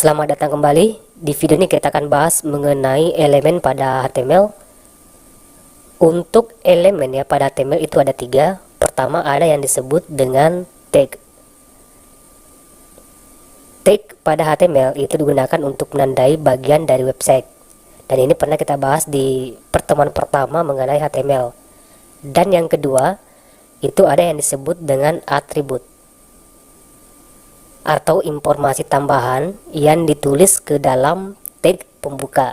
Selamat datang kembali. Di video ini kita akan bahas mengenai elemen pada HTML. Untuk elemen ya pada HTML itu ada 3. Pertama ada yang disebut dengan tag. Tag pada HTML itu digunakan untuk menandai bagian dari website. Dan ini pernah kita bahas di pertemuan pertama mengenai HTML. Dan yang kedua itu ada yang disebut dengan atribut atau informasi tambahan yang ditulis ke dalam tag pembuka.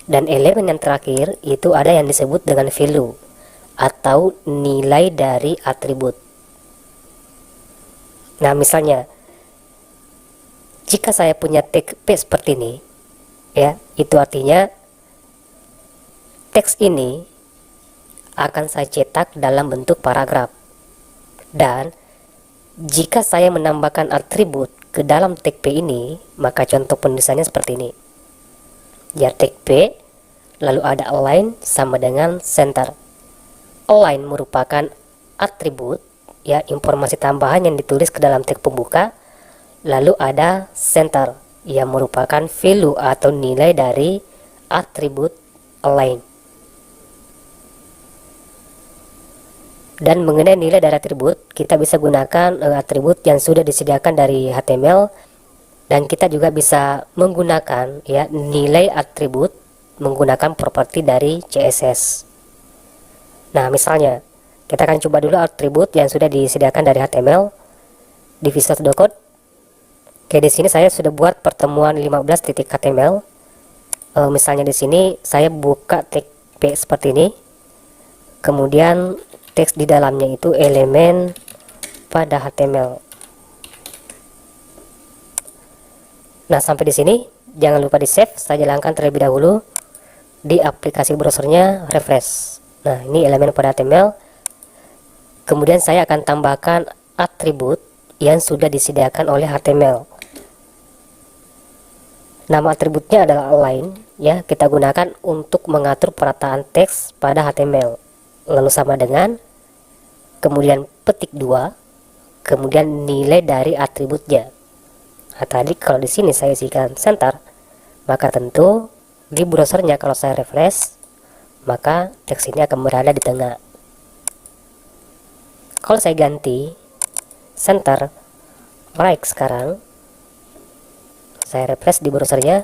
Dan elemen yang terakhir itu ada yang disebut dengan value atau nilai dari atribut. Nah, misalnya jika saya punya tag p seperti ini ya, itu artinya teks ini akan saya cetak dalam bentuk paragraf. Dan jika saya menambahkan atribut ke dalam tag P ini, maka contoh penulisannya seperti ini. Ya, tag P, lalu ada align sama dengan center. Align merupakan atribut, ya, informasi tambahan yang ditulis ke dalam tag pembuka. Lalu ada center, yang merupakan value atau nilai dari atribut align. Dan mengenai nilai dari atribut, kita bisa gunakan atribut yang sudah disediakan dari HTML, dan kita juga bisa menggunakan ya nilai atribut menggunakan properti dari CSS. Nah, misalnya kita akan coba dulu atribut yang sudah disediakan dari HTML di visual.code. Oke, di sini saya sudah buat pertemuan 15.html. Misalnya di sini saya buka tag P seperti ini. Kemudian teks di dalamnya itu elemen pada HTML. Nah, sampai di sini jangan lupa di save. Saya jalankan terlebih dahulu di aplikasi browsernya, refresh. Nah, ini elemen pada HTML. Kemudian saya akan tambahkan atribut yang sudah disediakan oleh HTML. Nama atributnya adalah align, ya, kita gunakan untuk mengatur perataan teks pada HTML. Lalu sama dengan kemudian petik 2, kemudian nilai dari atributnya. Nah, tadi kalau di sini saya isikan center, maka tentu di browsernya kalau saya refresh, maka teks ini akan berada di tengah. Kalau saya ganti center right sekarang, saya refresh di browsernya,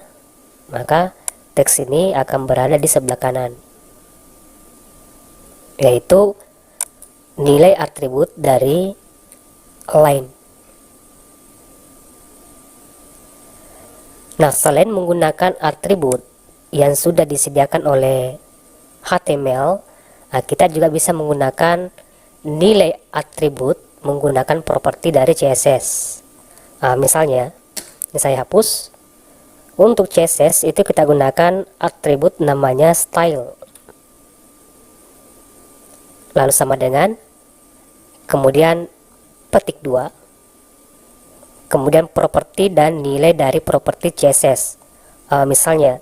maka teks ini akan berada di sebelah kanan, yaitu nilai atribut dari align. Nah, selain menggunakan atribut yang sudah disediakan oleh HTML, kita juga bisa menggunakan nilai atribut menggunakan properti dari CSS. Misalnya, ini saya hapus. Untuk CSS itu kita gunakan atribut namanya style. Lalu sama dengan kemudian petik 2, kemudian properti dan nilai dari properti CSS. Misalnya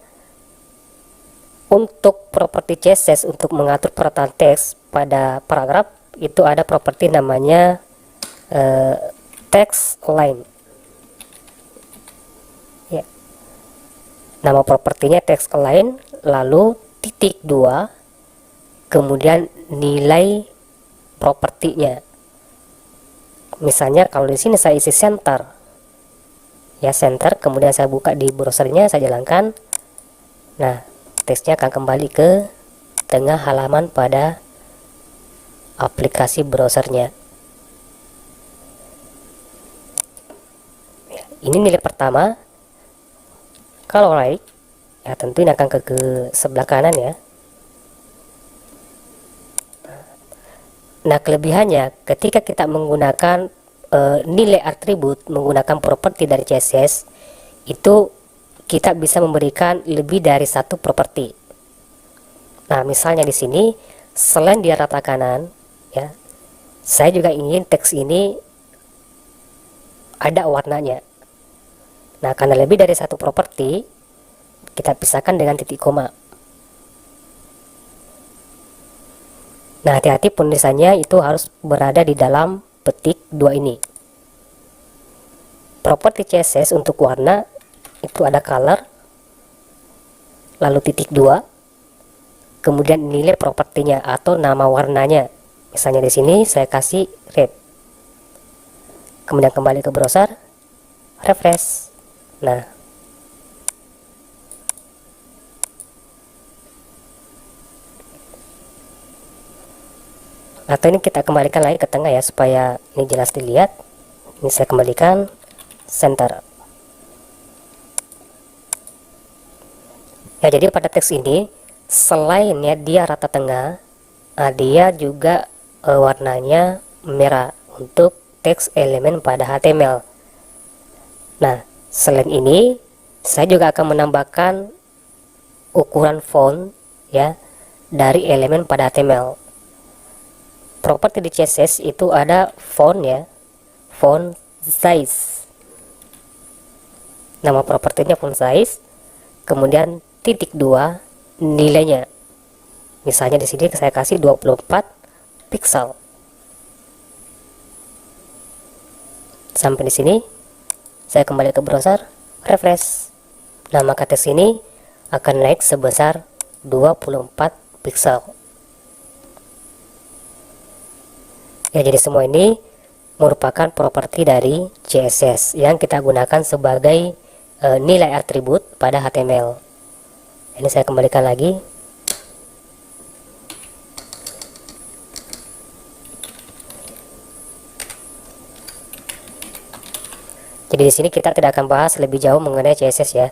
untuk properti CSS untuk mengatur perataan teks pada paragraf itu ada properti namanya text align, ya. Nama propertinya text align, lalu titik 2, kemudian nilai propertinya. Misalnya kalau di sini saya isi center, ya, center, kemudian saya buka di browsernya, saya jalankan. Nah, teksnya akan kembali ke tengah halaman pada aplikasi browsernya. Ya, ini nilai pertama. Kalau right, ya tentu ini akan ke sebelah kanan ya. Nah, kelebihannya ketika kita menggunakan nilai atribut menggunakan properti dari CSS, itu kita bisa memberikan lebih dari satu properti. Nah, misalnya di sini selain dia rata kanan, ya, saya juga ingin teks ini ada warnanya. Nah, karena lebih dari satu properti, kita pisahkan dengan titik koma. Nah, hati-hati penulisannya itu harus berada di dalam petik 2 ini. Properti CSS untuk warna itu ada color, lalu titik 2, kemudian nilai propertinya atau nama warnanya. Misalnya di sini saya kasih red. Kemudian kembali ke browser, refresh. Nah, atau ini kita kembalikan lagi ke tengah ya, supaya ini jelas dilihat. Ini saya kembalikan center. Ya, jadi pada teks ini selain ya dia rata tengah, dia juga warnanya merah untuk teks elemen pada HTML. Nah, selain ini saya juga akan menambahkan ukuran font ya dari elemen pada HTML. Properti di CSS itu ada font ya, font size. Nama propertinya font size. Kemudian titik 2 nilainya. Misalnya di sini saya kasih 24 pixel. Sampai di sini saya kembali ke browser, refresh. Nah, maka teks ini akan naik sebesar 24 pixel. Ya, jadi semua ini merupakan properti dari CSS yang kita gunakan sebagai nilai atribut pada HTML. Ini saya kembalikan lagi. Jadi di sini kita tidak akan bahas lebih jauh mengenai CSS ya.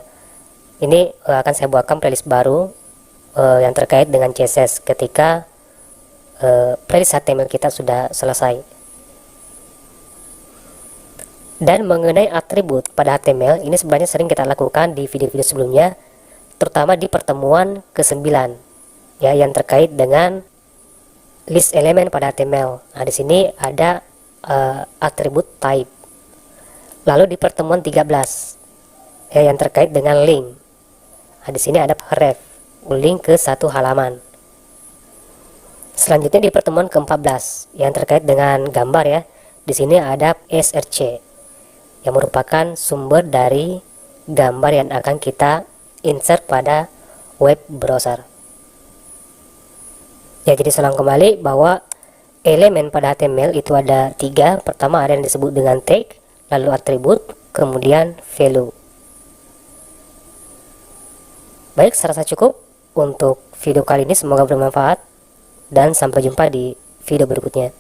Ini akan saya buatkan playlist baru yang terkait dengan CSS ketika playlist HTML kita sudah selesai. Dan mengenai atribut pada HTML ini sebenarnya sering kita lakukan di video-video sebelumnya, terutama di pertemuan ke-9 ya, yang terkait dengan list elemen pada HTML. Nah, di sini ada atribut type. Lalu di pertemuan 13 ya, yang terkait dengan link. Nah, di sini ada ref, link ke satu halaman. Selanjutnya di pertemuan ke-14 yang terkait dengan gambar ya. Di sini ada src yang merupakan sumber dari gambar yang akan kita insert pada web browser. Ya, jadi saya ulang kembali bahwa elemen pada HTML itu ada 3. Pertama ada yang disebut dengan tag, lalu atribut, kemudian value. Baik, saya rasa cukup untuk video kali ini. Semoga bermanfaat dan sampai jumpa di video berikutnya.